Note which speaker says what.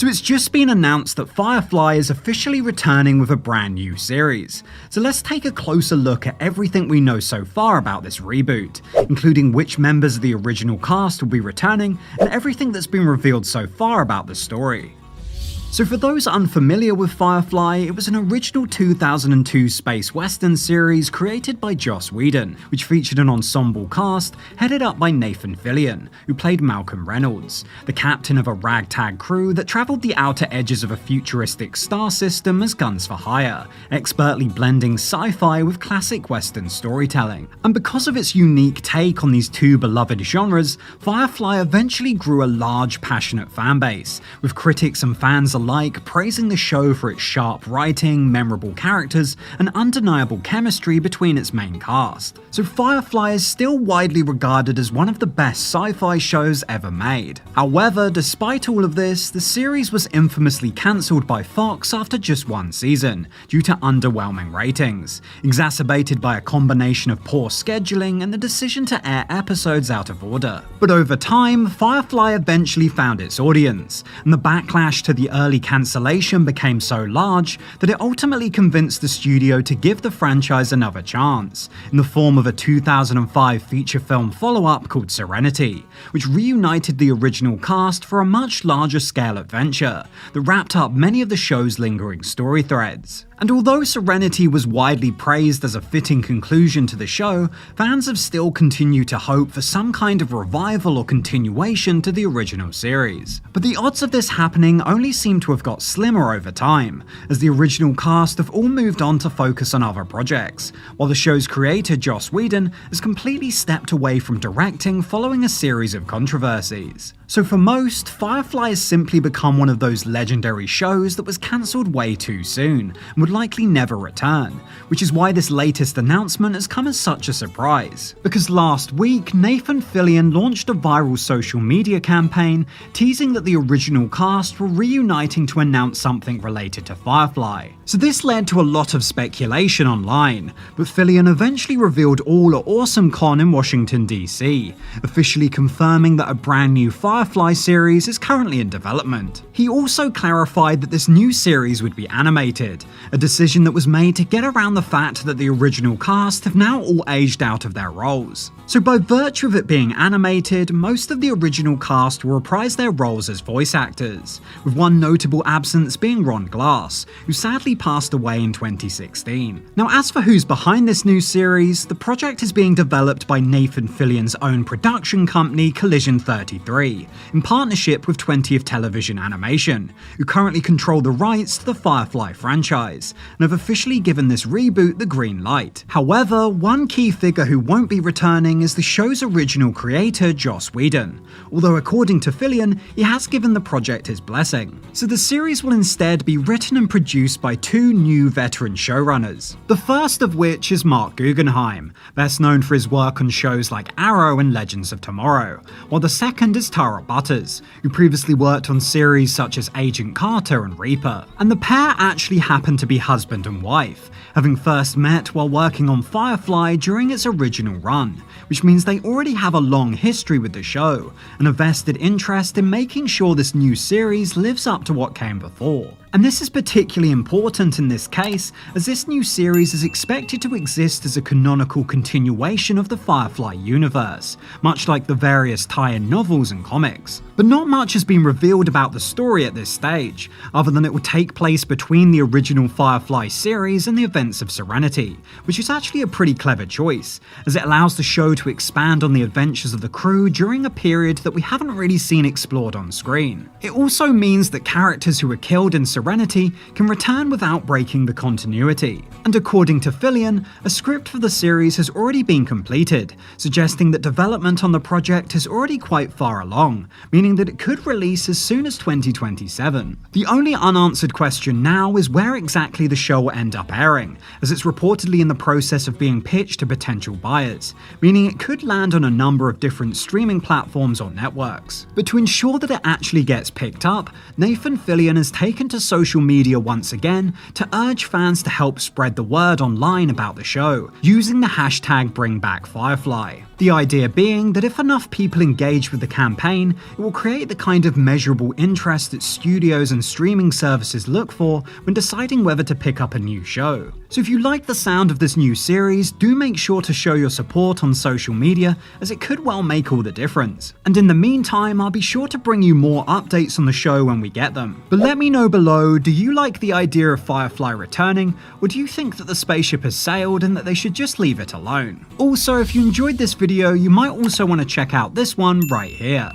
Speaker 1: So it's just been announced that Firefly is officially returning with a brand new series. So let's take a closer look at everything we know so far about this reboot, including which members of the original cast will be returning and everything that's been revealed so far about the story. So for those unfamiliar with Firefly, it was an original 2002 space western series created by Joss Whedon, which featured an ensemble cast headed up by Nathan Fillion, who played Malcolm Reynolds, the captain of a ragtag crew that travelled the outer edges of a futuristic star system as guns for hire, expertly blending sci-fi with classic western storytelling. And because of its unique take on these two beloved genres, Firefly eventually grew a large, passionate fanbase, with critics and fans alike praising the show for its sharp writing, memorable characters, and undeniable chemistry between its main cast. So Firefly is still widely regarded as one of the best sci-fi shows ever made. However, despite all of this, the series was infamously cancelled by Fox after just one season, due to underwhelming ratings, exacerbated by a combination of poor scheduling and the decision to air episodes out of order. But over time, Firefly eventually found its audience, and the backlash to the early cancellation became so large that it ultimately convinced the studio to give the franchise another chance, in the form of a 2005 feature film follow-up called Serenity, which reunited the original cast for a much larger scale adventure that wrapped up many of the show's lingering story threads. And although Serenity was widely praised as a fitting conclusion to the show, fans have still continued to hope for some kind of revival or continuation to the original series. But the odds of this happening only seem to have got slimmer over time, as the original cast have all moved on to focus on other projects, while the show's creator Joss Whedon has completely stepped away from directing following a series of controversies. So for most, Firefly has simply become one of those legendary shows that was cancelled way too soon, and would likely never return, which is why this latest announcement has come as such a surprise. Because last week, Nathan Fillion launched a viral social media campaign teasing that the original cast were reuniting to announce something related to Firefly. So this led to a lot of speculation online, but Fillion eventually revealed all at AwesomeCon in Washington DC, officially confirming that a brand new Firefly series is currently in development. He also clarified that this new series would be animated, a decision that was made to get around the fact that the original cast have now all aged out of their roles. So by virtue of it being animated, most of the original cast will reprise their roles as voice actors, with one notable absence being Ron Glass, who sadly passed away in 2016. Now as for who's behind this new series, the project is being developed by Nathan Fillion's own production company Collision 33, in partnership with 20th Television Animation, who currently control the rights to the Firefly franchise, and have officially given this reboot the green light. However, one key figure who won't be returning is the show's original creator Joss Whedon, although according to Fillion, he has given the project his blessing. So the series will instead be written and produced by two new veteran showrunners, the first of which is Mark Guggenheim, best known for his work on shows like Arrow and Legends of Tomorrow, while the second is Tara Butters, who previously worked on series such as Agent Carter and Reaper. And the pair actually happen to be husband and wife, having first met while working on Firefly during its original run, which means they already have a long history with the show, and a vested interest in making sure this new series lives up to what came before. And this is particularly important in this case, as this new series is expected to exist as a canonical continuation of the Firefly universe, much like the various tie-in novels and comics. But not much has been revealed about the story at this stage, other than it will take place between the original Firefly series and the events of Serenity, which is actually a pretty clever choice, as it allows the show to expand on the adventures of the crew during a period that we haven't really seen explored on screen. It also means that characters who were killed in Serenity can return without breaking the continuity. And according to Fillion, a script for the series has already been completed, suggesting that development on the project is already quite far along, meaning that it could release as soon as 2027. The only unanswered question now is where exactly the show will end up airing, as it's reportedly in the process of being pitched to potential buyers, meaning it could land on a number of different streaming platforms or networks. But to ensure that it actually gets picked up, Nathan Fillion has taken to social media once again to urge fans to help spread the word online about the show, using the hashtag #BringBackFirefly. The idea being that if enough people engage with the campaign, it will create the kind of measurable interest that studios and streaming services look for when deciding whether to pick up a new show. So if you like the sound of this new series, do make sure to show your support on social media, as it could well make all the difference. And in the meantime, I'll be sure to bring you more updates on the show when we get them. But let me know below, do you like the idea of Firefly returning, or do you think that the spaceship has sailed and that they should just leave it alone? Also, if you enjoyed this video, you might also want to check out this one right here.